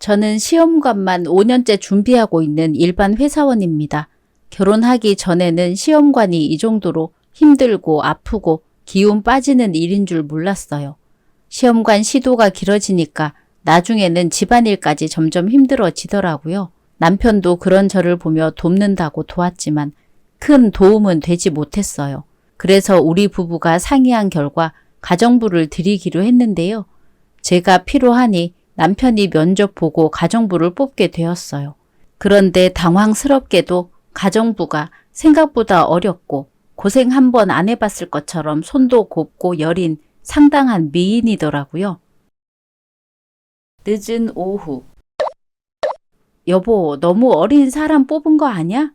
저는 시험관만 5년째 준비하고 있는 일반 회사원입니다. 결혼하기 전에는 시험관이 이 정도로 힘들고 아프고 기운 빠지는 일인 줄 몰랐어요. 시험관 시도가 길어지니까 나중에는 집안일까지 점점 힘들어지더라고요. 남편도 그런 저를 보며 돕는다고 도왔지만 큰 도움은 되지 못했어요. 그래서 우리 부부가 상의한 결과 가정부를 드리기로 했는데요. 제가 필요하니 남편이 면접 보고 가정부를 뽑게 되었어요. 그런데 당황스럽게도 가정부가 생각보다 어렵고 고생 한 번 안 해봤을 것처럼 손도 곱고 여린 상당한 미인이더라고요. 늦은 오후. 여보, 너무 어린 사람 뽑은 거 아니야?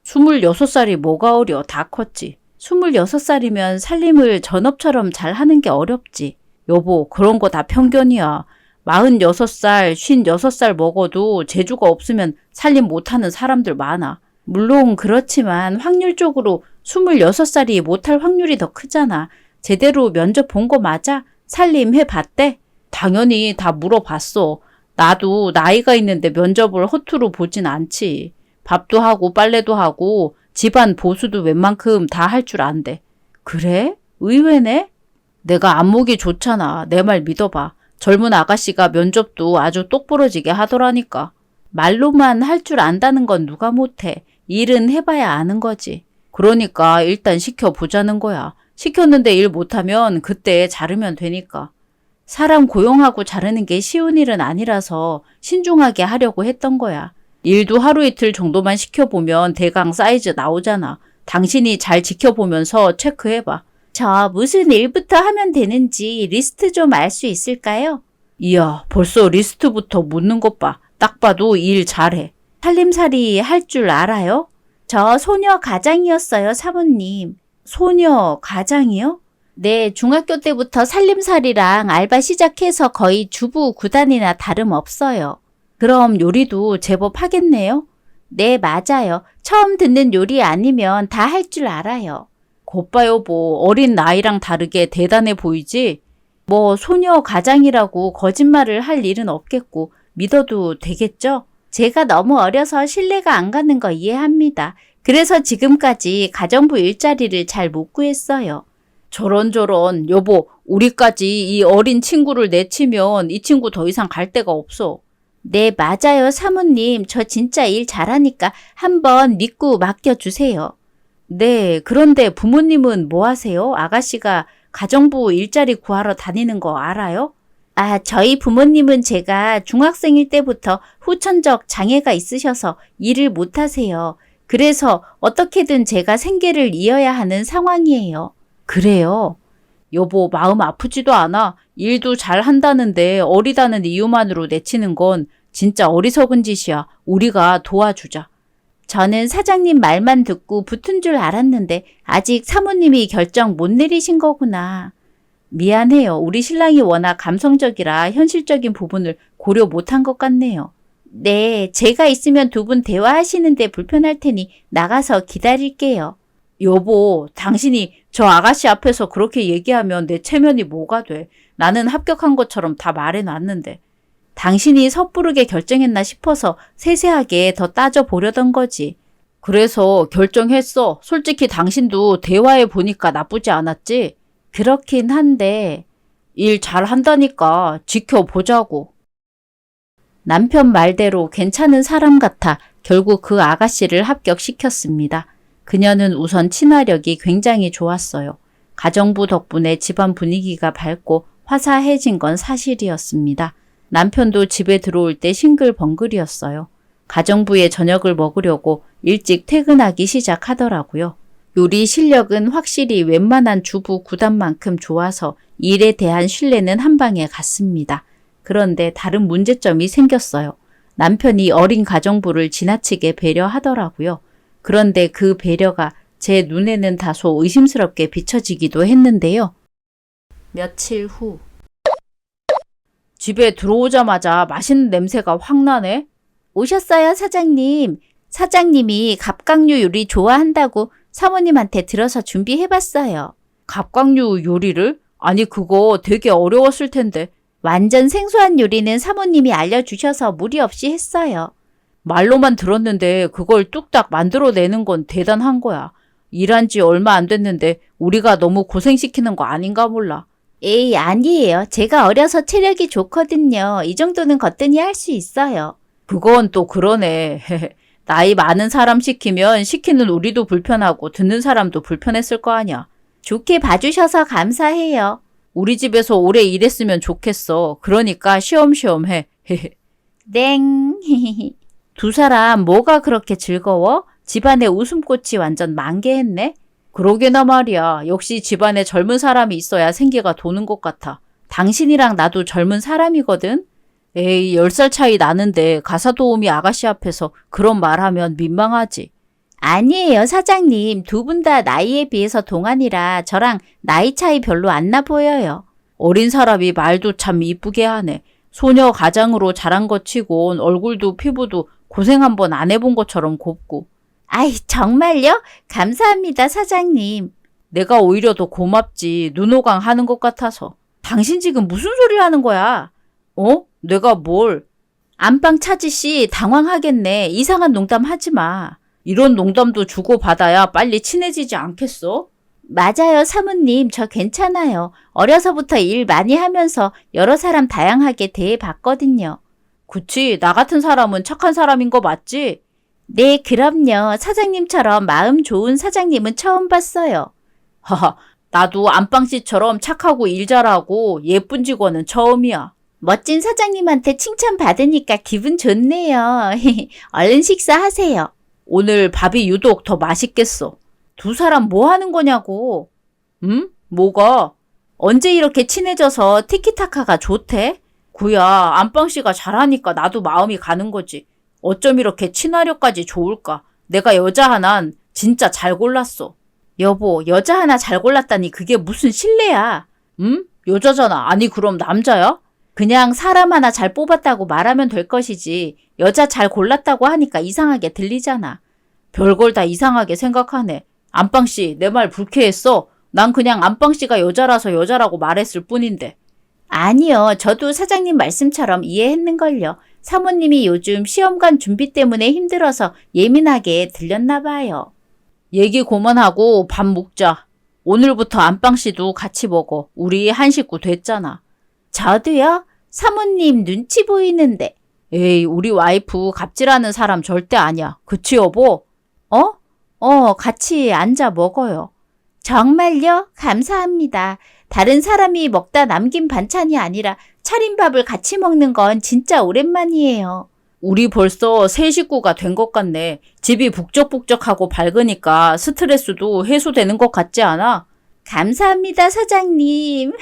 26살이 뭐가 어려, 다 컸지. 26살이면 살림을 전업처럼 잘 하는 게 어렵지. 여보, 그런 거 다 편견이야. 46살, 56살 먹어도 재주가 없으면 살림 못하는 사람들 많아. 물론 그렇지만 확률적으로 26살이 못할 확률이 더 크잖아. 제대로 면접 본 거 맞아? 살림 해봤대? 당연히 다 물어봤어. 나도 나이가 있는데 면접을 허투루 보진 않지. 밥도 하고 빨래도 하고 집안 보수도 웬만큼 다 할 줄 안대. 그래? 의외네? 내가 안목이 좋잖아. 내 말 믿어봐. 젊은 아가씨가 면접도 아주 똑부러지게 하더라니까. 말로만 할 줄 안다는 건 누가 못해. 일은 해봐야 아는 거지. 그러니까 일단 시켜보자는 거야. 시켰는데 일 못하면 그때 자르면 되니까. 사람 고용하고 자르는 게 쉬운 일은 아니라서 신중하게 하려고 했던 거야. 일도 하루 이틀 정도만 시켜보면 대강 사이즈 나오잖아. 당신이 잘 지켜보면서 체크해봐. 저 무슨 일부터 하면 되는지 리스트 좀 알 수 있을까요? 이야, 벌써 리스트부터 묻는 것 봐. 딱 봐도 일 잘해. 살림살이 할 줄 알아요? 저 소녀 가장이었어요, 사모님. 소녀 가장이요? 네, 중학교 때부터 살림살이랑 알바 시작해서 거의 주부 9단이나 다름없어요. 그럼 요리도 제법 하겠네요? 네, 맞아요. 처음 듣는 요리 아니면 다 할 줄 알아요. 겉봐 여보, 어린 나이랑 다르게 대단해 보이지? 뭐 소녀 가장이라고 거짓말을 할 일은 없겠고 믿어도 되겠죠? 제가 너무 어려서 신뢰가 안 가는 거 이해합니다. 그래서 지금까지 가정부 일자리를 잘 못 구했어요. 저런 여보, 우리까지 이 어린 친구를 내치면 이 친구 더 이상 갈 데가 없어. 네, 맞아요, 사모님. 저 진짜 일 잘하니까 한번 믿고 맡겨주세요. 네, 그런데 부모님은 뭐 하세요? 아가씨가 가정부 일자리 구하러 다니는 거 알아요? 아, 저희 부모님은 제가 중학생일 때부터 후천적 장애가 있으셔서 일을 못 하세요. 그래서 어떻게든 제가 생계를 이어야 하는 상황이에요. 그래요? 여보, 마음 아프지도 않아. 일도 잘 한다는데 어리다는 이유만으로 내치는 건 진짜 어리석은 짓이야. 우리가 도와주자. 저는 사장님 말만 듣고 붙은 줄 알았는데 아직 사모님이 결정 못 내리신 거구나. 미안해요. 우리 신랑이 워낙 감성적이라 현실적인 부분을 고려 못한 것 같네요. 네, 제가 있으면 두 분 대화하시는데 불편할 테니 나가서 기다릴게요. 여보, 당신이 저 아가씨 앞에서 그렇게 얘기하면 내 체면이 뭐가 돼? 나는 합격한 것처럼 다 말해놨는데. 당신이 섣부르게 결정했나 싶어서 세세하게 더 따져보려던 거지. 그래서 결정했어. 솔직히 당신도 대화해 보니까 나쁘지 않았지? 그렇긴 한데 일 잘한다니까 지켜보자고. 남편 말대로 괜찮은 사람 같아 결국 그 아가씨를 합격시켰습니다. 그녀는 우선 친화력이 굉장히 좋았어요. 가정부 덕분에 집안 분위기가 밝고 화사해진 건 사실이었습니다. 남편도 집에 들어올 때 싱글벙글이었어요. 가정부에 저녁을 먹으려고 일찍 퇴근하기 시작하더라고요. 요리 실력은 확실히 웬만한 주부 구단만큼 좋아서 일에 대한 신뢰는 한 방에 갔습니다. 그런데 다른 문제점이 생겼어요. 남편이 어린 가정부를 지나치게 배려하더라고요. 그런데 그 배려가 제 눈에는 다소 의심스럽게 비춰지기도 했는데요. 며칠 후. 집에 들어오자마자 맛있는 냄새가 확 나네. 오셨어요, 사장님. 사장님이 갑각류 요리 좋아한다고 사모님한테 들어서 준비해봤어요. 갑각류 요리를? 아니 그거 되게 어려웠을 텐데. 완전 생소한 요리는 사모님이 알려주셔서 무리 없이 했어요. 말로만 들었는데 그걸 뚝딱 만들어내는 건 대단한 거야. 일한 지 얼마 안 됐는데 우리가 너무 고생시키는 거 아닌가 몰라. 에이, 아니에요. 제가 어려서 체력이 좋거든요. 이 정도는 거뜬히 할 수 있어요. 그건 또 그러네. 나이 많은 사람 시키면 시키는 우리도 불편하고 듣는 사람도 불편했을 거 아니야. 좋게 봐주셔서 감사해요. 우리 집에서 오래 일했으면 좋겠어. 그러니까 쉬엄쉬엄 해. 땡. 두 사람 뭐가 그렇게 즐거워? 집안에 웃음꽃이 완전 만개했네? 그러게나 말이야. 역시 집안에 젊은 사람이 있어야 생기가 도는 것 같아. 당신이랑 나도 젊은 사람이거든? 에이, 10살 차이 나는데 가사 도우미 아가씨 앞에서 그런 말하면 민망하지. 아니에요, 사장님. 두 분 다 나이에 비해서 동안이라 저랑 나이 차이 별로 안 나 보여요. 어린 사람이 말도 참 이쁘게 하네. 소녀 가장으로 자란 것 치곤 얼굴도 피부도 고생 한번 안 해본 것처럼 곱고. 아이, 정말요? 감사합니다, 사장님. 내가 오히려 더 고맙지. 눈호강 하는 것 같아서. 당신 지금 무슨 소리를 하는 거야? 어? 내가 뭘? 안방 차지씨 당황하겠네. 이상한 농담 하지 마. 이런 농담도 주고받아야 빨리 친해지지 않겠어? 맞아요, 사모님. 저 괜찮아요. 어려서부터 일 많이 하면서 여러 사람 다양하게 대해봤거든요. 그치, 나 같은 사람은 착한 사람인 거 맞지? 네, 그럼요. 사장님처럼 마음 좋은 사장님은 처음 봤어요. 하하, 나도 안방씨처럼 착하고 일 잘하고 예쁜 직원은 처음이야. 멋진 사장님한테 칭찬받으니까 기분 좋네요. 얼른 식사하세요. 오늘 밥이 유독 더 맛있겠어. 두 사람 뭐 하는 거냐고. 응? 뭐가? 언제 이렇게 친해져서 티키타카가 좋대? 구야, 안방씨가 잘하니까 나도 마음이 가는 거지. 어쩜 이렇게 친화력까지 좋을까? 내가 여자 하나는 진짜 잘 골랐어. 여보, 여자 하나 잘 골랐다니 그게 무슨 실례야? 응? 여자잖아. 아니 그럼 남자야? 그냥 사람 하나 잘 뽑았다고 말하면 될 것이지. 여자 잘 골랐다고 하니까 이상하게 들리잖아. 별걸 다 이상하게 생각하네. 안방씨, 내 말 불쾌했어? 난 그냥 안방씨가 여자라서 여자라고 말했을 뿐인데. 아니요. 저도 사장님 말씀처럼 이해했는걸요. 사모님이 요즘 시험관 준비 때문에 힘들어서 예민하게 들렸나 봐요. 얘기 그만하고 밥 먹자. 오늘부터 안방씨도 같이 먹어. 우리 한 식구 됐잖아. 저도요? 사모님 눈치 보이는데. 에이, 우리 와이프 갑질하는 사람 절대 아니야. 그치 여보? 같이 앉아 먹어요. 정말요? 감사합니다. 다른 사람이 먹다 남긴 반찬이 아니라 차린 밥을 같이 먹는 건 진짜 오랜만이에요. 우리 벌써 세 식구가 된 것 같네. 집이 북적북적하고 밝으니까 스트레스도 해소되는 것 같지 않아? 감사합니다, 사장님.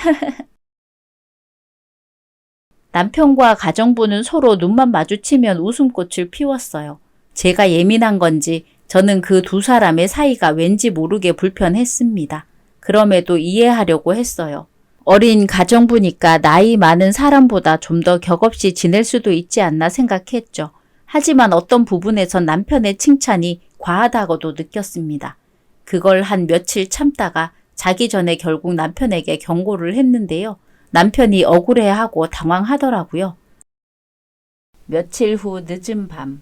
남편과 가정부는 서로 눈만 마주치면 웃음꽃을 피웠어요. 제가 예민한 건지 저는 그 두 사람의 사이가 왠지 모르게 불편했습니다. 그럼에도 이해하려고 했어요. 어린 가정부니까 나이 많은 사람보다 좀 더 격없이 지낼 수도 있지 않나 생각했죠. 하지만 어떤 부분에선 남편의 칭찬이 과하다고도 느꼈습니다. 그걸 한 며칠 참다가 자기 전에 결국 남편에게 경고를 했는데요. 남편이 억울해하고 당황하더라고요. 며칠 후 늦은 밤.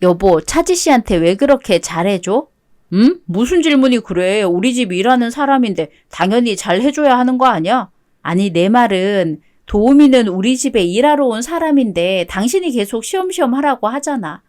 여보, 차지 씨한테 왜 그렇게 잘해줘? 응? 무슨 질문이 그래? 우리 집 일하는 사람인데 당연히 잘 해줘야 하는 거 아니야? 아니, 내 말은 도우미는 우리 집에 일하러 온 사람인데 당신이 계속 쉬엄쉬엄 하라고 하잖아.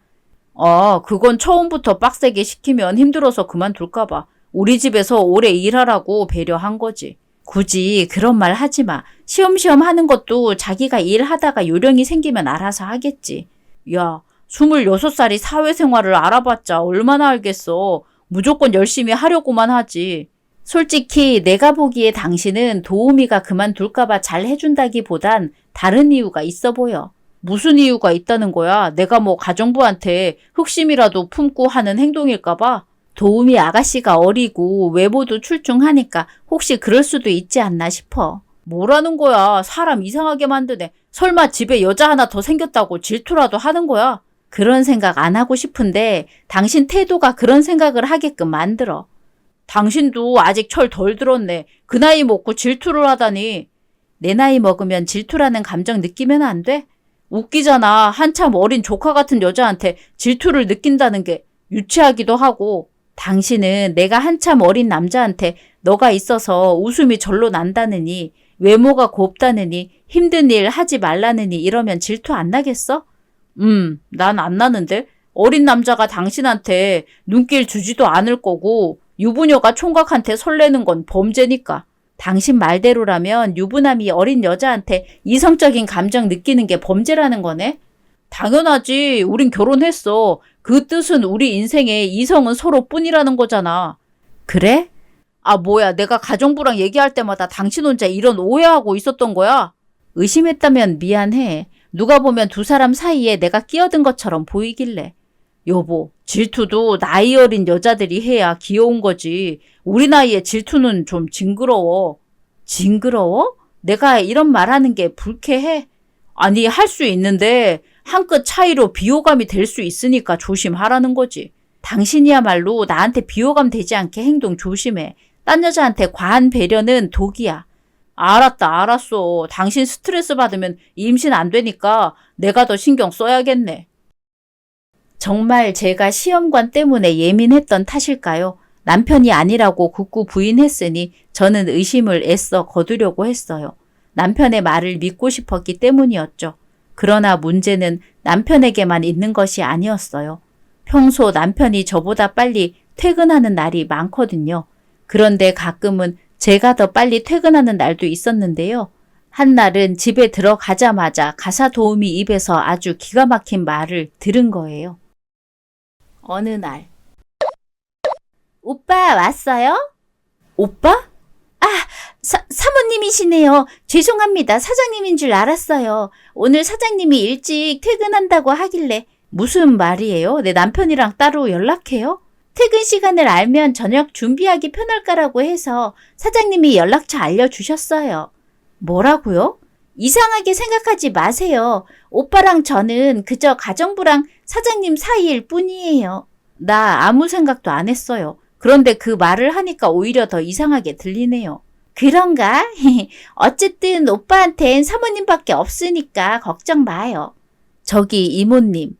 그건 처음부터 빡세게 시키면 힘들어서 그만둘까 봐. 우리 집에서 오래 일하라고 배려한 거지. 굳이 그런 말 하지 마. 쉬엄쉬엄 하는 것도 자기가 일하다가 요령이 생기면 알아서 하겠지. 야, 26살이 사회생활을 알아봤자 얼마나 알겠어. 무조건 열심히 하려고만 하지. 솔직히 내가 보기에 당신은 도우미가 그만둘까봐 잘 해준다기보단 다른 이유가 있어 보여. 무슨 이유가 있다는 거야? 내가 뭐 가정부한테 흑심이라도 품고 하는 행동일까봐? 도우미 아가씨가 어리고 외모도 출중하니까 혹시 그럴 수도 있지 않나 싶어. 뭐라는 거야? 사람 이상하게 만드네. 설마 집에 여자 하나 더 생겼다고 질투라도 하는 거야? 그런 생각 안 하고 싶은데 당신 태도가 그런 생각을 하게끔 만들어. 당신도 아직 철 덜 들었네. 그 나이 먹고 질투를 하다니. 내 나이 먹으면 질투라는 감정 느끼면 안 돼? 웃기잖아. 한참 어린 조카 같은 여자한테 질투를 느낀다는 게 유치하기도 하고. 당신은 내가 한참 어린 남자한테 너가 있어서 웃음이 절로 난다느니, 외모가 곱다느니, 힘든 일 하지 말라느니 이러면 질투 안 나겠어? 난 안 나는데. 어린 남자가 당신한테 눈길 주지도 않을 거고 유부녀가 총각한테 설레는 건 범죄니까. 당신 말대로라면 유부남이 어린 여자한테 이성적인 감정 느끼는 게 범죄라는 거네? 당연하지. 우린 결혼했어. 그 뜻은 우리 인생에 이성은 서로뿐이라는 거잖아. 그래? 아, 뭐야. 내가 가정부랑 얘기할 때마다 당신 혼자 이런 오해하고 있었던 거야? 의심했다면 미안해. 누가 보면 두 사람 사이에 내가 끼어든 것처럼 보이길래. 여보, 질투도 나이 어린 여자들이 해야 귀여운 거지. 우리 나이에 질투는 좀 징그러워. 징그러워? 내가 이런 말하는 게 불쾌해? 아니, 할 수 있는데 한 끗 차이로 비호감이 될 수 있으니까 조심하라는 거지. 당신이야말로 나한테 비호감 되지 않게 행동 조심해. 딴 여자한테 과한 배려는 독이야. 알았어. 당신 스트레스 받으면 임신 안 되니까 내가 더 신경 써야겠네. 정말 제가 시험관 때문에 예민했던 탓일까요? 남편이 아니라고 굳고 부인했으니 저는 의심을 애써 거두려고 했어요. 남편의 말을 믿고 싶었기 때문이었죠. 그러나 문제는 남편에게만 있는 것이 아니었어요. 평소 남편이 저보다 빨리 퇴근하는 날이 많거든요. 그런데 가끔은 제가 더 빨리 퇴근하는 날도 있었는데요. 한 날은 집에 들어가자마자 가사 도우미 입에서 아주 기가 막힌 말을 들은 거예요. 어느 날. 오빠 왔어요? 오빠? 아, 사모님이시네요. 죄송합니다. 사장님인 줄 알았어요. 오늘 사장님이 일찍 퇴근한다고 하길래. 무슨 말이에요? 내 남편이랑 따로 연락해요? 퇴근 시간을 알면 저녁 준비하기 편할까라고 해서 사장님이 연락처 알려주셨어요. 뭐라고요? 이상하게 생각하지 마세요. 오빠랑 저는 그저 가정부랑 사장님 사이일 뿐이에요. 나 아무 생각도 안 했어요. 그런데 그 말을 하니까 오히려 더 이상하게 들리네요. 그런가? 어쨌든 오빠한텐 사모님밖에 없으니까 걱정 마요. 저기 이모님.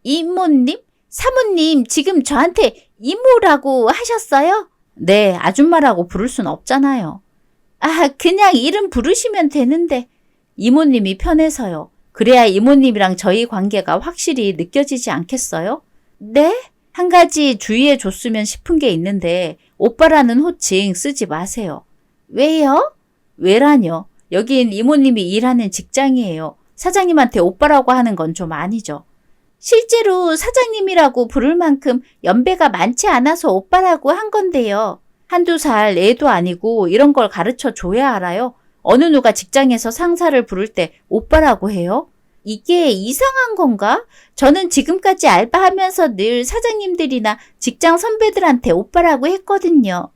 이모님? 사모님 지금 저한테 이모라고 하셨어요? 네, 아줌마라고 부를 순 없잖아요. 아, 그냥 이름 부르시면 되는데. 이모님이 편해서요. 그래야 이모님이랑 저희 관계가 확실히 느껴지지 않겠어요? 네? 한 가지 주의해 줬으면 싶은 게 있는데 오빠라는 호칭 쓰지 마세요. 왜요? 왜라뇨? 여긴 이모님이 일하는 직장이에요. 사장님한테 오빠라고 하는 건 좀 아니죠. 실제로 사장님이라고 부를 만큼 연배가 많지 않아서 오빠라고 한 건데요. 한두 살 애도 아니고 이런 걸 가르쳐 줘야 알아요. 어느 누가 직장에서 상사를 부를 때 오빠라고 해요? 이게 이상한 건가? 저는 지금까지 알바하면서 늘 사장님들이나 직장 선배들한테 오빠라고 했거든요.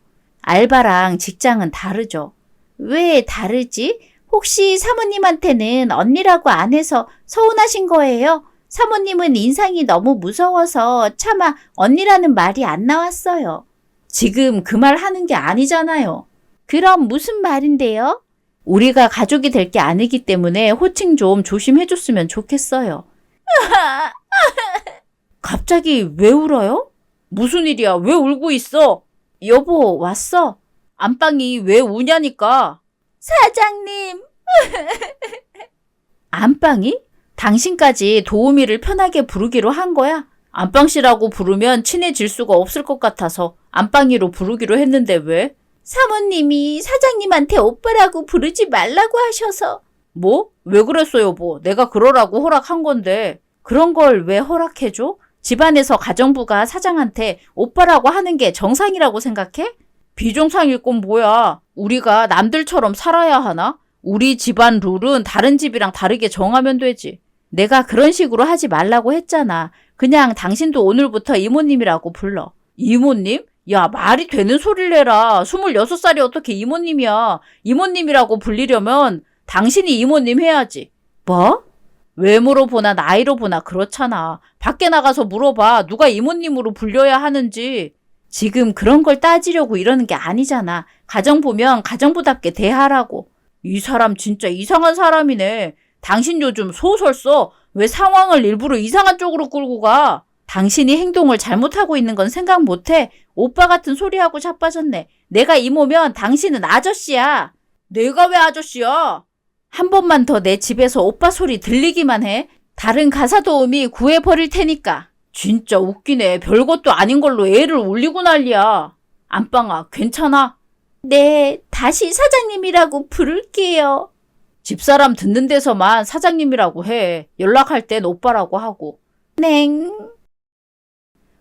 알바랑 직장은 다르죠. 왜 다르지? 혹시 사모님한테는 언니라고 안 해서 서운하신 거예요? 사모님은 인상이 너무 무서워서 차마 언니라는 말이 안 나왔어요. 지금 그 말 하는 게 아니잖아요. 그럼 무슨 말인데요? 우리가 가족이 될 게 아니기 때문에 호칭 좀 조심해줬으면 좋겠어요. 갑자기 왜 울어요? 무슨 일이야? 왜 울고 있어? 여보, 왔어? 안방이 왜 우냐니까. 사장님. 안방이? 당신까지 도우미를 편하게 부르기로 한 거야? 안방씨라고 부르면 친해질 수가 없을 것 같아서 안방이로 부르기로 했는데 왜? 사모님이 사장님한테 오빠라고 부르지 말라고 하셔서. 뭐? 왜 그랬어 여보? 내가 그러라고 허락한 건데. 그런 걸 왜 허락해줘? 집안에서 가정부가 사장한테 오빠라고 하는 게 정상이라고 생각해? 비정상일 건 뭐야? 우리가 남들처럼 살아야 하나? 우리 집안 룰은 다른 집이랑 다르게 정하면 되지. 내가 그런 식으로 하지 말라고 했잖아. 그냥 당신도 오늘부터 이모님이라고 불러. 이모님? 야, 말이 되는 소리를 해라. 26살이 어떻게 이모님이야. 이모님이라고 불리려면 당신이 이모님 해야지. 뭐? 외모로 보나 나이로 보나 그렇잖아. 밖에 나가서 물어봐. 누가 이모님으로 불려야 하는지. 지금 그런 걸 따지려고 이러는 게 아니잖아. 가정 보면 가정부답게 대하라고. 이 사람 진짜 이상한 사람이네. 당신 요즘 소설 써? 왜 상황을 일부러 이상한 쪽으로 끌고 가? 당신이 행동을 잘못하고 있는 건 생각 못해? 오빠 같은 소리하고 자빠졌네. 내가 이모면 당신은 아저씨야. 내가 왜 아저씨야? 한 번만 더 내 집에서 오빠 소리 들리기만 해. 다른 가사 도우미 구해버릴 테니까. 진짜 웃기네. 별것도 아닌 걸로 애를 울리고 난리야. 안방아, 괜찮아? 네, 다시 사장님이라고 부를게요. 집사람 듣는 데서만 사장님이라고 해. 연락할 땐 오빠라고 하고. 냉.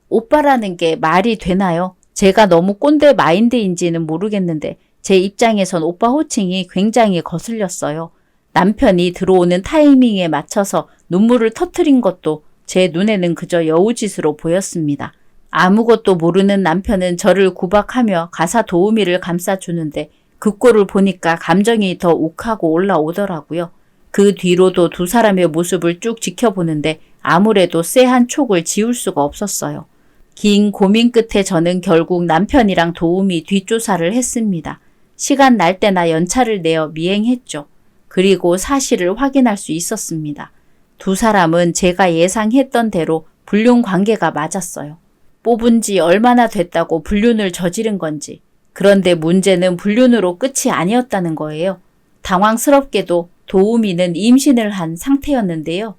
오빠라는 게 말이 되나요? 제가 너무 꼰대 마인드인지는 모르겠는데 제 입장에선 오빠 호칭이 굉장히 거슬렸어요. 남편이 들어오는 타이밍에 맞춰서 눈물을 터뜨린 것도 제 눈에는 그저 여우짓으로 보였습니다. 아무것도 모르는 남편은 저를 구박하며 가사 도우미를 감싸주는데 그 꼴을 보니까 감정이 더 욱하고 올라오더라고요. 그 뒤로도 두 사람의 모습을 쭉 지켜보는데 아무래도 쎄한 촉을 지울 수가 없었어요. 긴 고민 끝에 저는 결국 남편이랑 도우미 뒷조사를 했습니다. 시간 날 때나 연차를 내어 미행했죠. 그리고 사실을 확인할 수 있었습니다. 두 사람은 제가 예상했던 대로 불륜 관계가 맞았어요. 뽑은 지 얼마나 됐다고 불륜을 저지른 건지. 그런데 문제는 불륜으로 끝이 아니었다는 거예요. 당황스럽게도 도우미는 임신을 한 상태였는데요.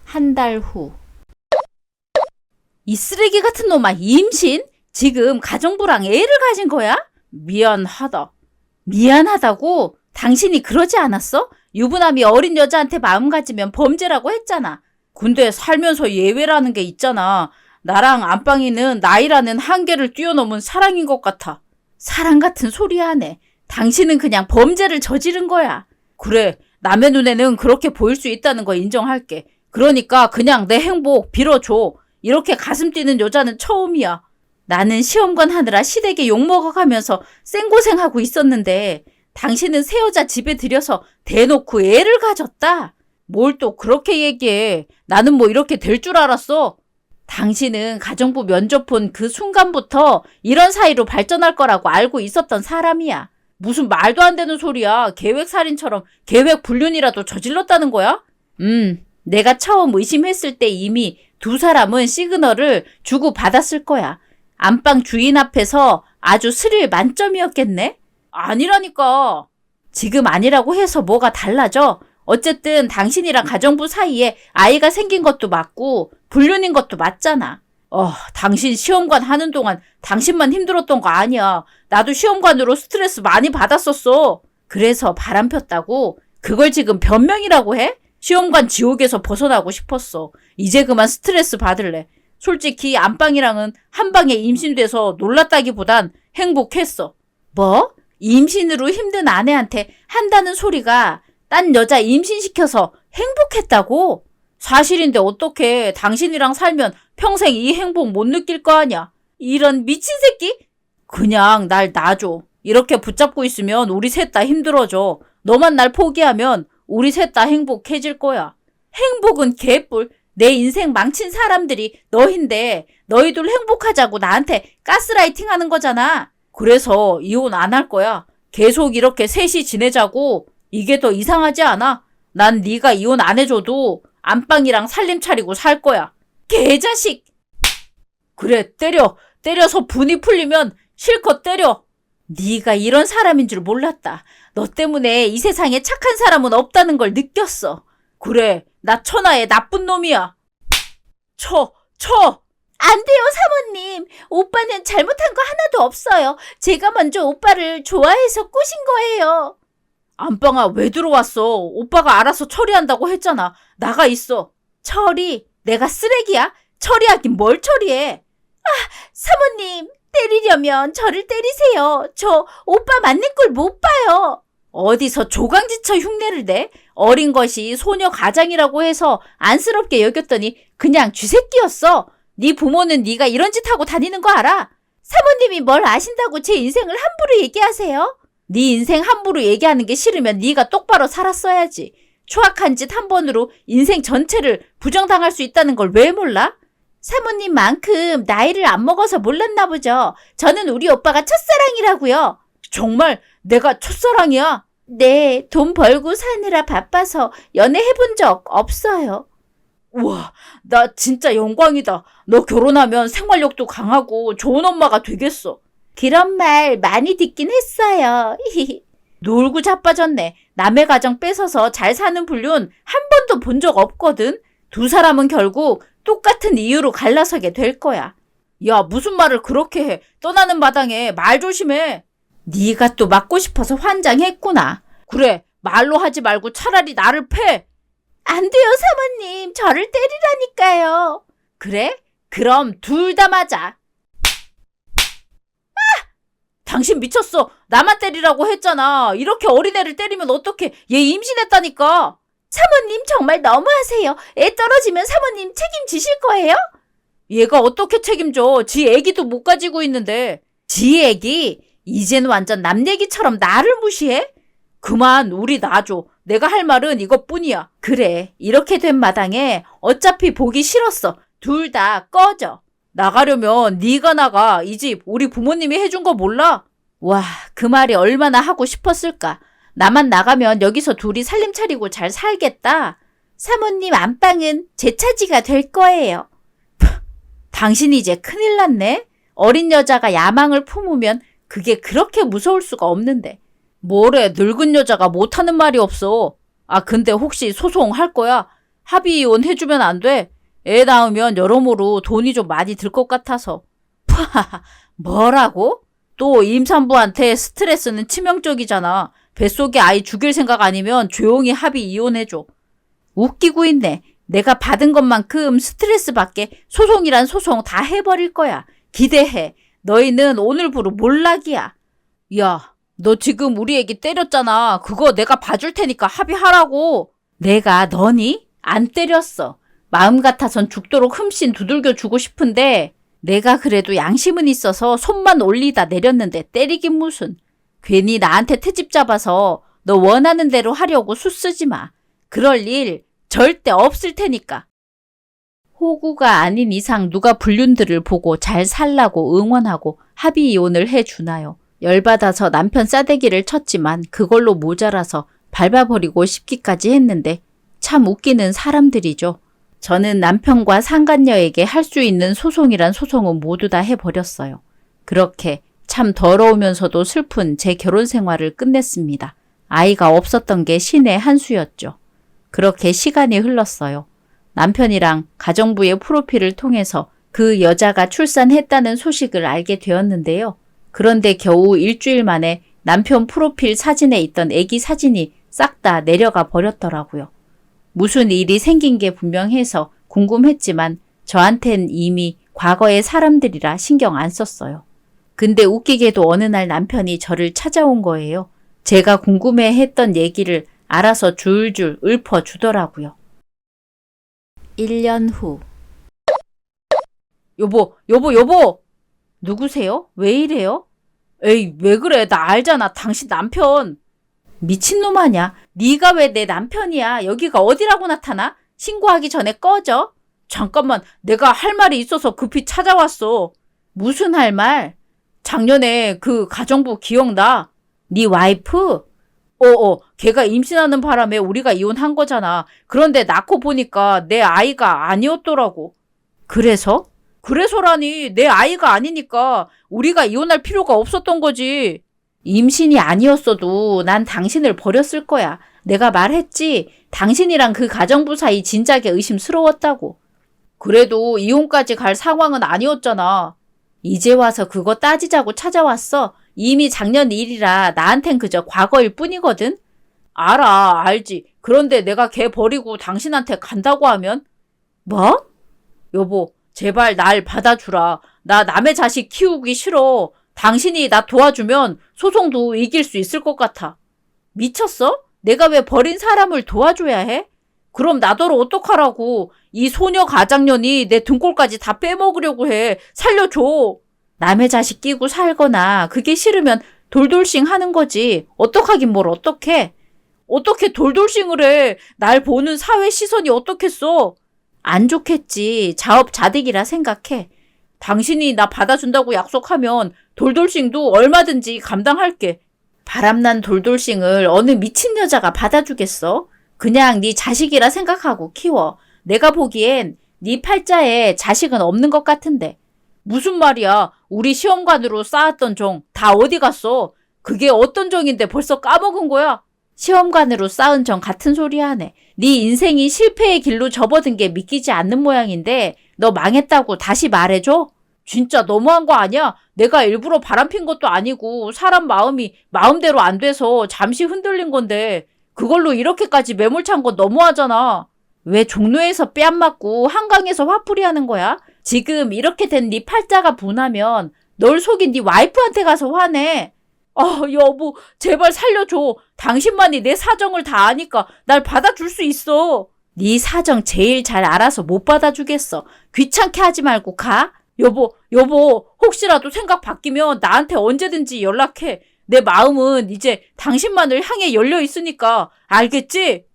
한 달 후. 이 쓰레기 같은 놈아, 임신? 지금 가정부랑 애를 가진 거야? 미안하다. 미안하다고? 당신이 그러지 않았어? 유부남이 어린 여자한테 마음 가지면 범죄라고 했잖아. 근데 살면서 예외라는 게 있잖아. 나랑 안방이는 나이라는 한계를 뛰어넘은 사랑인 것 같아. 사랑 같은 소리 하네. 당신은 그냥 범죄를 저지른 거야. 그래, 남의 눈에는 그렇게 보일 수 있다는 거 인정할게. 그러니까 그냥 내 행복 빌어줘. 이렇게 가슴 뛰는 여자는 처음이야. 나는 시험관 하느라 시댁에 욕먹어가면서 생고생하고 있었는데 당신은 새 여자 집에 들여서 대놓고 애를 가졌다? 뭘 또 그렇게 얘기해. 나는 뭐 이렇게 될 줄 알았어. 당신은 가정부 면접 본 그 순간부터 이런 사이로 발전할 거라고 알고 있었던 사람이야. 무슨 말도 안 되는 소리야. 계획살인처럼 계획 불륜이라도 저질렀다는 거야? 내가 처음 의심했을 때 이미 두 사람은 시그널을 주고 받았을 거야. 안방 주인 앞에서 아주 스릴 만점이었겠네? 아니라니까. 지금 아니라고 해서 뭐가 달라져? 어쨌든 당신이랑 가정부 사이에 아이가 생긴 것도 맞고 불륜인 것도 맞잖아. 당신 시험관 하는 동안 당신만 힘들었던 거 아니야. 나도 시험관으로 스트레스 많이 받았었어. 그래서 바람 폈다고? 그걸 지금 변명이라고 해? 시험관 지옥에서 벗어나고 싶었어. 이제 그만 스트레스 받을래. 솔직히 안방이랑은 한 방에 임신돼서 놀랐다기보단 행복했어. 뭐? 임신으로 힘든 아내한테 한다는 소리가 딴 여자 임신시켜서 행복했다고? 사실인데 어떡해. 당신이랑 살면 평생 이 행복 못 느낄 거 아냐. 이런 미친 새끼? 그냥 날 놔줘. 이렇게 붙잡고 있으면 우리 셋 다 힘들어져. 너만 날 포기하면 우리 셋 다 행복해질 거야. 행복은 개뿔. 내 인생 망친 사람들이 너인데 너희들 행복하자고 나한테 가스라이팅 하는 거잖아. 그래서 이혼 안 할 거야. 계속 이렇게 셋이 지내자고. 이게 더 이상하지 않아? 난 네가 이혼 안 해줘도 안방이랑 살림 차리고 살 거야. 개자식! 그래, 때려. 때려서 분이 풀리면 실컷 때려. 네가 이런 사람인 줄 몰랐다. 너 때문에 이 세상에 착한 사람은 없다는 걸 느꼈어. 그래, 나 천하의 나쁜 놈이야. 쳐! 안 돼요, 사모님. 오빠는 잘못한 거 하나도 없어요. 제가 먼저 오빠를 좋아해서 꼬신 거예요. 안방아, 왜 들어왔어? 오빠가 알아서 처리한다고 했잖아. 나가 있어. 처리? 내가 쓰레기야? 처리하긴 뭘 처리해? 사모님, 때리려면 저를 때리세요. 저 오빠 맞는 꼴 못 봐요. 어디서 조강지처 흉내를 내? 어린 것이 소녀 가장이라고 해서 안쓰럽게 여겼더니 그냥 쥐새끼였어. 네 부모는 네가 이런 짓 하고 다니는 거 알아? 사모님이 뭘 아신다고 제 인생을 함부로 얘기하세요? 네 인생 함부로 얘기하는 게 싫으면 네가 똑바로 살았어야지. 추악한 짓 한 번으로 인생 전체를 부정당할 수 있다는 걸 왜 몰라? 사모님만큼 나이를 안 먹어서 몰랐나 보죠. 저는 우리 오빠가 첫사랑이라고요. 정말 내가 첫사랑이야? 네, 돈 벌고 사느라 바빠서 연애해본 적 없어요. 우와, 나 진짜 영광이다. 너 결혼하면 생활력도 강하고 좋은 엄마가 되겠어. 그런 말 많이 듣긴 했어요. 놀고 자빠졌네. 남의 가정 뺏어서 잘 사는 불륜 한 번도 본 적 없거든. 두 사람은 결국 똑같은 이유로 갈라서게 될 거야. 야, 무슨 말을 그렇게 해. 떠나는 마당에 말 조심해. 네가 또 맞고 싶어서 환장했구나. 그래, 말로 하지 말고 차라리 나를 패. 안 돼요, 사모님. 저를 때리라니까요. 그래? 그럼 둘 다 맞아. 당신 미쳤어. 나만 때리라고 했잖아. 이렇게 어린애를 때리면 어떡해. 얘 임신했다니까. 사모님 정말 너무하세요. 애 떨어지면 사모님 책임지실 거예요? 얘가 어떻게 책임져. 지 애기도 못 가지고 있는데. 지 애기? 이젠 완전 남 얘기처럼 나를 무시해? 그만 우리 놔줘. 내가 할 말은 이것뿐이야. 그래, 이렇게 된 마당에 어차피 보기 싫었어. 둘 다 꺼져. 나가려면 네가 나가. 이 집 우리 부모님이 해준 거 몰라? 와, 그 말이 얼마나 하고 싶었을까. 나만 나가면 여기서 둘이 살림 차리고 잘 살겠다. 사모님 안방은 제 차지가 될 거예요. 당신이 이제 큰일 났네. 어린 여자가 야망을 품으면 그게 그렇게 무서울 수가 없는데. 뭐래, 늙은 여자가 못하는 말이 없어. 아, 근데 혹시 소송할 거야? 합의 이혼 해주면 안 돼? 애 낳으면 여러모로 돈이 좀 많이 들 것 같아서. 뭐라고? 또 임산부한테 스트레스는 치명적이잖아. 뱃속에 아이 죽일 생각 아니면 조용히 합의 이혼해줘. 웃기고 있네. 내가 받은 것만큼 스트레스 받게 소송이란 소송 다 해버릴 거야. 기대해. 너희는 오늘부로 몰락이야. 야, 너 지금 우리 애기 때렸잖아. 그거 내가 봐줄 테니까 합의하라고. 내가 너니? 안 때렸어. 마음 같아선 죽도록 흠씬 두들겨 주고 싶은데 내가 그래도 양심은 있어서 손만 올리다 내렸는데 때리긴 무슨. 괜히 나한테 트집 잡아서 너 원하는 대로 하려고 수쓰지 마. 그럴 일 절대 없을 테니까. 호구가 아닌 이상 누가 불륜들을 보고 잘 살라고 응원하고 합의 이혼을 해주나요? 열받아서 남편 싸대기를 쳤지만 그걸로 모자라서 밟아버리고 싶기까지 했는데 참 웃기는 사람들이죠. 저는 남편과 상간녀에게 할 수 있는 소송이란 소송은 모두 다 해버렸어요. 그렇게 참 더러우면서도 슬픈 제 결혼 생활을 끝냈습니다. 아이가 없었던 게 신의 한 수였죠. 그렇게 시간이 흘렀어요. 남편이랑 가정부의 프로필을 통해서 그 여자가 출산했다는 소식을 알게 되었는데요. 그런데 겨우 일주일 만에 남편 프로필 사진에 있던 아기 사진이 싹 다 내려가 버렸더라고요. 무슨 일이 생긴 게 분명해서 궁금했지만 저한텐 이미 과거의 사람들이라 신경 안 썼어요. 근데 웃기게도 어느 날 남편이 저를 찾아온 거예요. 제가 궁금해했던 얘기를 알아서 줄줄 읊어주더라고요. 1년 후. 여보! 누구세요? 왜 이래요? 에이, 왜 그래? 나 알잖아. 당신 남편. 미친놈 아냐? 네가 왜 내 남편이야? 여기가 어디라고 나타나? 신고하기 전에 꺼져. 잠깐만, 내가 할 말이 있어서 급히 찾아왔어. 무슨 할 말? 작년에 그 가정부 기억나? 네 와이프? 걔가 임신하는 바람에 우리가 이혼한 거잖아. 그런데 낳고 보니까 내 아이가 아니었더라고. 그래서? 그래서라니, 내 아이가 아니니까 우리가 이혼할 필요가 없었던 거지. 임신이 아니었어도 난 당신을 버렸을 거야. 내가 말했지. 당신이랑 그 가정부 사이 진작에 의심스러웠다고. 그래도 이혼까지 갈 상황은 아니었잖아. 이제 와서 그거 따지자고 찾아왔어. 이미 작년 일이라 나한텐 그저 과거일 뿐이거든. 알지. 그런데 내가 걔 버리고 당신한테 간다고 하면? 뭐? 여보, 제발 날 받아주라. 나 남의 자식 키우기 싫어. 당신이 나 도와주면 소송도 이길 수 있을 것 같아. 미쳤어? 내가 왜 버린 사람을 도와줘야 해? 그럼 나더러 어떡하라고. 이 소녀 가장년이 내 등골까지 다 빼먹으려고 해. 살려줘. 남의 자식 끼고 살거나 그게 싫으면 돌돌싱 하는 거지. 어떡하긴 뭘 어떡해. 어떻게 돌돌싱을 해. 날 보는 사회 시선이 어떻겠어. 안 좋겠지. 자업자득이라 생각해. 당신이 나 받아준다고 약속하면 돌돌싱도 얼마든지 감당할게. 바람난 돌돌싱을 어느 미친 여자가 받아주겠어? 그냥 네 자식이라 생각하고 키워. 내가 보기엔 네 팔자에 자식은 없는 것 같은데. 무슨 말이야? 우리 시험관으로 쌓았던 정 다 어디 갔어? 그게 어떤 정인데 벌써 까먹은 거야? 시험관으로 쌓은 정 같은 소리 하네. 네 인생이 실패의 길로 접어든 게 믿기지 않는 모양인데 너 망했다고 다시 말해줘? 진짜 너무한 거 아니야? 내가 일부러 바람핀 것도 아니고 사람 마음이 마음대로 안 돼서 잠시 흔들린 건데 그걸로 이렇게까지 매몰찬 건 너무하잖아. 왜 종로에서 뺨 맞고 한강에서 화풀이 하는 거야? 지금 이렇게 된 네 팔자가 분하면 널 속인 네 와이프한테 가서 화내. 여보, 제발 살려줘. 당신만이 내 사정을 다 아니까 날 받아줄 수 있어. 네 사정 제일 잘 알아서 못 받아주겠어. 귀찮게 하지 말고 가. 여보, 혹시라도 생각 바뀌면 나한테 언제든지 연락해. 내 마음은 이제 당신만을 향해 열려 있으니까. 알겠지?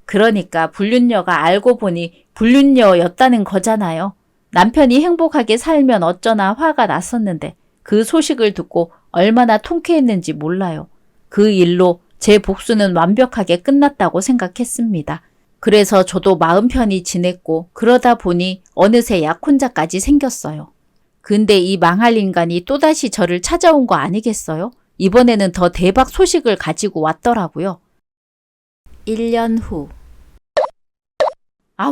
그러니까 불륜녀가 알고 보니 불륜녀였다는 거잖아요. 남편이 행복하게 살면 어쩌나 화가 났었는데 그 소식을 듣고 얼마나 통쾌했는지 몰라요. 그 일로 제 복수는 완벽하게 끝났다고 생각했습니다. 그래서 저도 마음 편히 지냈고 그러다 보니 어느새 약혼자까지 생겼어요. 근데 이 망할 인간이 또다시 저를 찾아온 거 아니겠어요? 이번에는 더 대박 소식을 가지고 왔더라고요. 1년 후.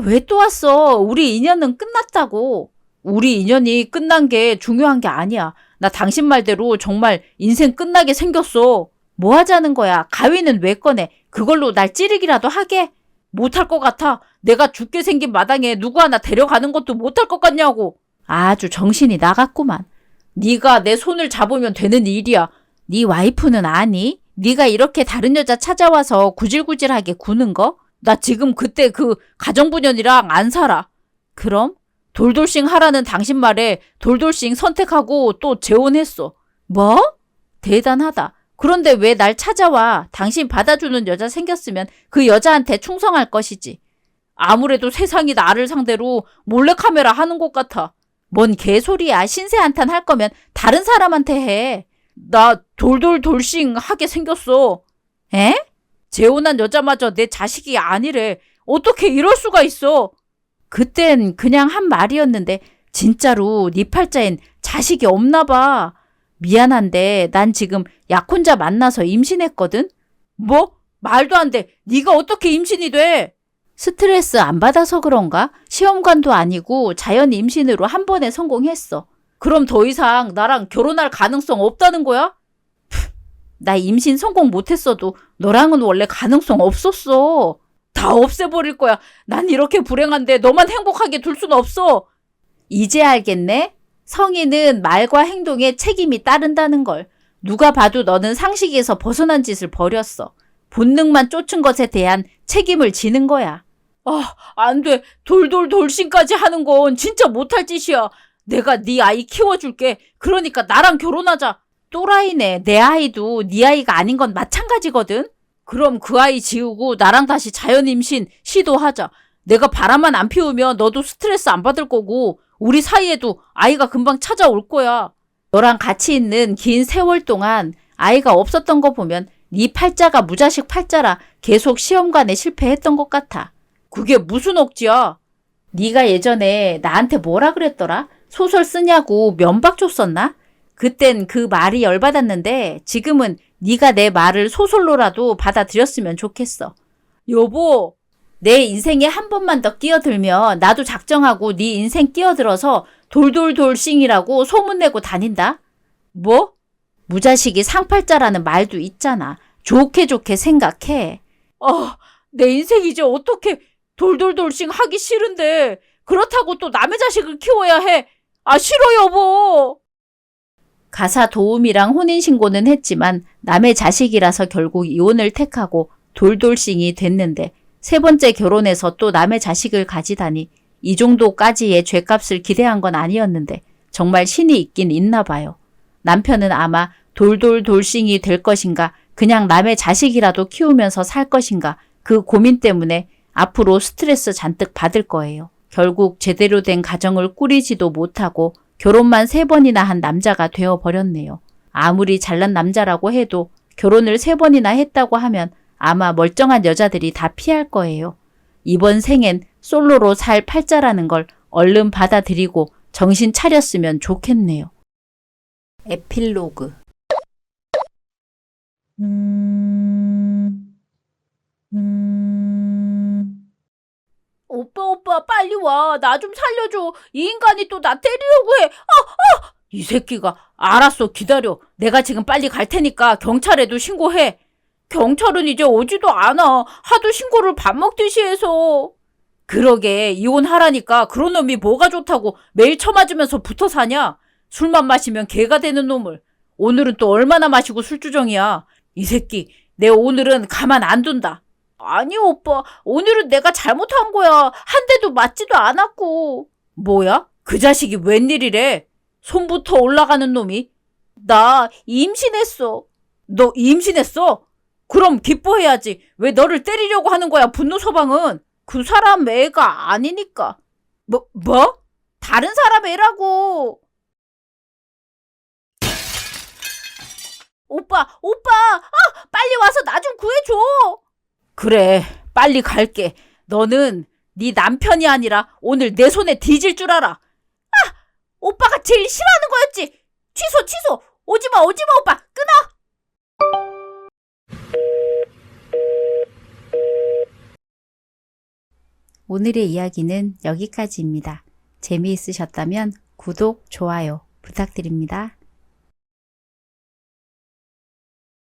왜 또 왔어? 우리 인연은 끝났다고. 우리 인연이 끝난 게 중요한 게 아니야. 나 당신 말대로 정말 인생 끝나게 생겼어. 뭐 하자는 거야? 가위는 왜 꺼내? 그걸로 날 찌르기라도 하게? 못할 것 같아. 내가 죽게 생긴 마당에 누구 하나 데려가는 것도 못할 것 같냐고. 아주 정신이 나갔구만. 네가 내 손을 잡으면 되는 일이야. 네 와이프는 아니? 네가 이렇게 다른 여자 찾아와서 구질구질하게 구는 거? 나 지금 그때 그 가정부년이랑 안 살아. 그럼? 돌돌싱 하라는 당신 말에 돌돌싱 선택하고 또 재혼했어. 뭐? 대단하다. 그런데 왜 날 찾아와? 당신 받아주는 여자 생겼으면 그 여자한테 충성할 것이지. 아무래도 세상이 나를 상대로 몰래카메라 하는 것 같아. 뭔 개소리야. 신세 한탄 할 거면 다른 사람한테 해. 나 돌돌돌싱 하게 생겼어. 에? 재혼한 여자마저 내 자식이 아니래. 어떻게 이럴 수가 있어? 그땐 그냥 한 말이었는데 진짜로 네 팔자엔 자식이 없나 봐. 미안한데 난 지금 약혼자 만나서 임신했거든? 뭐? 말도 안 돼. 네가 어떻게 임신이 돼? 스트레스 안 받아서 그런가? 시험관도 아니고 자연 임신으로 한 번에 성공했어. 그럼 더 이상 나랑 결혼할 가능성 없다는 거야? 나 임신 성공 못했어도 너랑은 원래 가능성 없었어. 다 없애버릴 거야. 난 이렇게 불행한데 너만 행복하게 둘 순 없어. 이제 알겠네? 성인은 말과 행동에 책임이 따른다는 걸. 누가 봐도 너는 상식에서 벗어난 짓을 벌였어. 본능만 쫓은 것에 대한 책임을 지는 거야. 안 돼. 돌돌돌싱까지 하는 건 진짜 못할 짓이야. 내가 네 아이 키워줄게. 그러니까 나랑 결혼하자. 또라이네. 내 아이도 네 아이가 아닌 건 마찬가지거든. 그럼 그 아이 지우고 나랑 다시 자연 임신 시도하자. 내가 바람만 안 피우면 너도 스트레스 안 받을 거고 우리 사이에도 아이가 금방 찾아올 거야. 너랑 같이 있는 긴 세월 동안 아이가 없었던 거 보면 네 팔자가 무자식 팔자라 계속 시험관에 실패했던 것 같아. 그게 무슨 억지야? 네가 예전에 나한테 뭐라 그랬더라? 소설 쓰냐고 면박 줬었나? 그땐 그 말이 열받았는데 지금은 네가 내 말을 소설로라도 받아들였으면 좋겠어. 여보, 내 인생에 한 번만 더 끼어들면 나도 작정하고 네 인생 끼어들어서 돌돌돌싱이라고 소문내고 다닌다. 뭐? 무자식이 상팔자라는 말도 있잖아. 좋게 생각해. 내 인생 이제 어떻게 돌돌돌싱 하기 싫은데 그렇다고 또 남의 자식을 키워야 해. 싫어 여보. 가사 도우미랑 혼인신고는 했지만 남의 자식이라서 결국 이혼을 택하고 돌돌싱이 됐는데 세 번째 결혼해서 또 남의 자식을 가지다니 이 정도까지의 죗값을 기대한 건 아니었는데 정말 신이 있긴 있나 봐요. 남편은 아마 돌돌돌싱이 될 것인가 그냥 남의 자식이라도 키우면서 살 것인가 그 고민 때문에 앞으로 스트레스 잔뜩 받을 거예요. 결국 제대로 된 가정을 꾸리지도 못하고 결혼만 3번이나 한 남자가 되어버렸네요. 아무리 잘난 남자라고 해도 결혼을 3번이나 했다고 하면 아마 멀쩡한 여자들이 다 피할 거예요. 이번 생엔 솔로로 살 팔자라는 걸 얼른 받아들이고 정신 차렸으면 좋겠네요. 에필로그. 오빠, 빨리 와. 나 좀 살려줘. 이 인간이 또 나 때리려고 해. 이 새끼가 알았어, 기다려. 내가 지금 빨리 갈 테니까 경찰에도 신고해. 경찰은 이제 오지도 않아. 하도 신고를 밥 먹듯이 해서. 그러게, 이혼하라니까 그런 놈이 뭐가 좋다고 매일 처맞으면서 붙어 사냐? 술만 마시면 개가 되는 놈을. 오늘은 또 얼마나 마시고 술주정이야. 이 새끼, 내 오늘은 가만 안 둔다. 아니, 오빠. 오늘은 내가 잘못한 거야. 한 대도 맞지도 않았고. 뭐야? 그 자식이 웬일이래? 손부터 올라가는 놈이? 나 임신했어. 너 임신했어? 그럼 기뻐해야지. 왜 너를 때리려고 하는 거야, 분노 서방은? 그 사람 애가 아니니까. 뭐? 다른 사람 애라고. 오빠. 빨리 와서 나 좀 구해줘. 그래, 빨리 갈게. 너는 네 남편이 아니라 오늘 내 손에 뒤질 줄 알아. 오빠가 제일 싫어하는 거였지. 취소. 오지마, 오빠. 끊어. 오늘의 이야기는 여기까지입니다. 재미있으셨다면 구독, 좋아요 부탁드립니다.